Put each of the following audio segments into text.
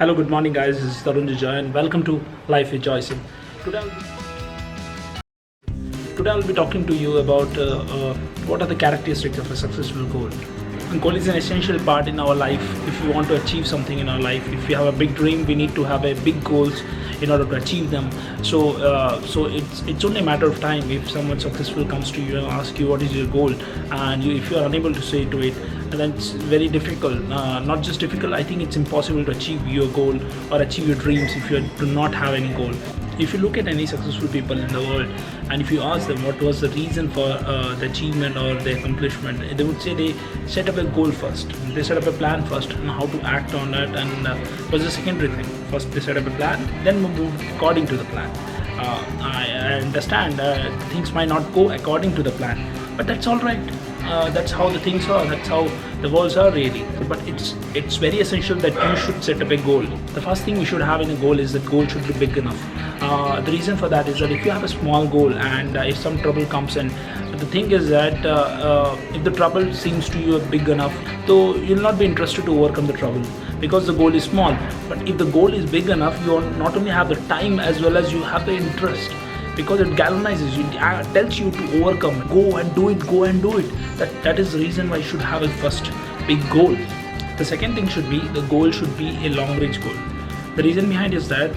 Hello, good morning, guys. This is Tarun Jujoy, and welcome to Life Rejoicing. Today, I'll be talking to you about what are the characteristics of a successful goal. And goal is an essential part in our life. If we want to achieve something in our life, if we have a big dream, we need to have a big goals in order to achieve them. So it's only a matter of time if someone successful comes to you and asks you what is your goal, and if you are unable to say to it, then it's very difficult. Not just difficult, I think it's impossible to achieve your goal or achieve your dreams if you do not have any goal. If you look at any successful people in the world and if you ask them what was the reason for the achievement or the accomplishment, they would say they set up a goal first. They set up a plan first on how to act on it, and was the secondary thing. First they set up a plan, then move according to the plan. I understand things might not go according to the plan, but that's all right. That's how the things are. That's how the worlds are really. But it's very essential that you should set up a goal. The first thing we should have in a goal is that goal should be big enough. The reason for that is that if you have a small goal and if some trouble comes in, the thing is that if the trouble seems to you big enough, so you'll not be interested to overcome the trouble because the goal is small. But if the goal is big enough, you not only have the time as well as you have the interest, because it galvanizes you, tells you to overcome, go and do it. That is the reason why you should have a first big goal. The second thing should be, the goal should be a long range goal. The reason behind is that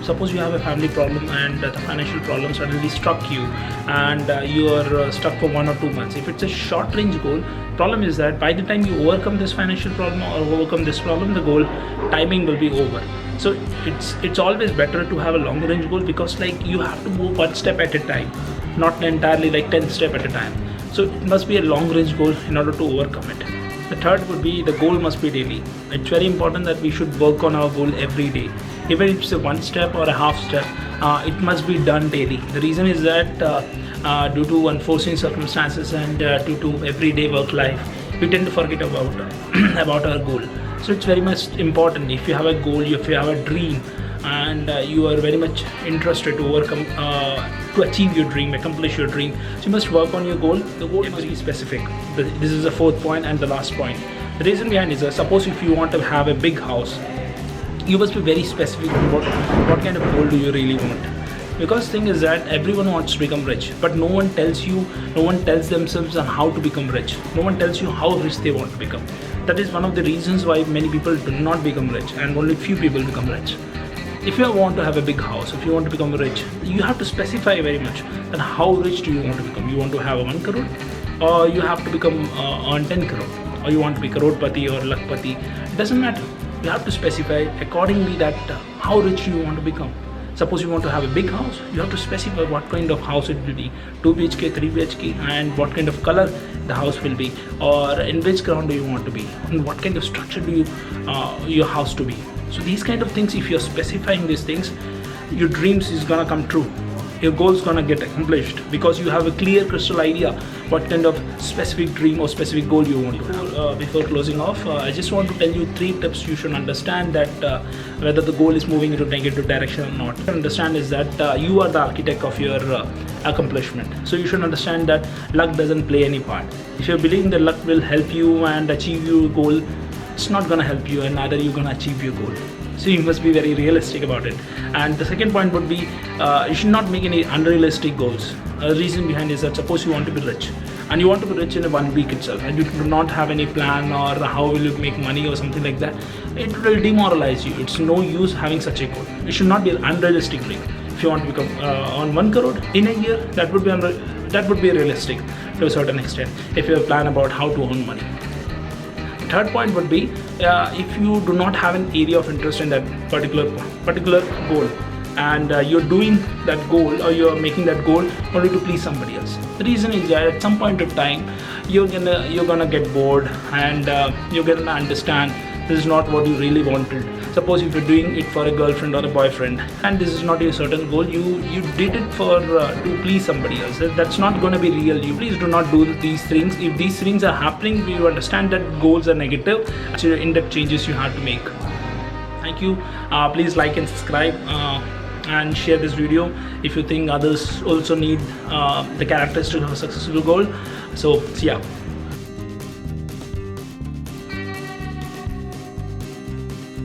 suppose you have a family problem and the financial problem suddenly struck you, and you are stuck for 1 or 2 months. If it's a short range goal, problem is that by the time you overcome this financial problem or overcome this problem, the goal timing will be over. So it's always better to have a long range goal, because like you have to move one step at a time, not entirely like 10 steps at a time. So it must be a long range goal in order to overcome it. The third would be, the goal must be daily. It's very important that we should work on our goal every day. Even if it's a 1 step or a half step, it must be done daily. The reason is that due to unforeseen circumstances and due to everyday work life, we tend to forget about about our goal. So it's very much important. If you have a goal, if you have a dream, and you are very much interested to overcome, to achieve your dream, accomplish your dream, so you must work on your goal. The goal must be specific. This is the fourth point and the last point. The reason behind is that suppose if you want to have a big house, you must be very specific on what kind of goal do you really want. Because thing is that everyone wants to become rich, but no one tells themselves on how to become rich. No one tells you how rich they want to become. That is one of the reasons why many people do not become rich, and only few people become rich. If you want to have a big house, if you want to become rich, you have to specify very much that how rich do you want to become. You want to have a 1 crore, or you have to become earn 10 crore, or you want to be crorepati or lakpati. It doesn't matter. You have to specify accordingly that how rich you want to become. Suppose you want to have a big house, you have to specify what kind of house it will be, 2 BHK, 3 BHK, and what kind of color the house will be, or in which ground do you want to be, and what kind of structure do you your house to be. So these kind of things, if you're specifying these things, your dreams is gonna come true. Your goal is gonna get accomplished because you have a clear crystal idea what kind of specific dream or specific goal you want to have. Before closing off, I just want to tell you 3 tips you should understand that whether the goal is moving into negative direction or not. What you understand is that you are the architect of your accomplishment. So you should understand that luck doesn't play any part. If you're believing that luck will help you and achieve your goal, it's not gonna help you, and neither you're gonna achieve your goal. So you must be very realistic about it. And the second point would be, you should not make any unrealistic goals. The reason behind is that suppose you want to be rich, and you want to be rich in 1 week itself, and you do not have any plan or how will you make money or something like that, it will demoralize you. It's no use having such a goal. It should not be an unrealistic dream. If you want to become on 1 crore in a year, that would be realistic to a certain extent if you have a plan about how to earn money. Third point would be, if you do not have an area of interest in that particular goal, and you're doing that goal or you're making that goal only to please somebody else. The reason is that at some point of time you're gonna get bored, and you're gonna understand this is not what you really wanted. Suppose if you're doing it for a girlfriend or a boyfriend, and this is not your certain goal, you did it for to please somebody else. That's not going to be real. You please do not do these things. If these things are happening, you understand that goals are negative. So in-depth changes you have to make. Thank you. Please like and subscribe and share this video if you think others also need the characteristics of a successful goal. So yeah.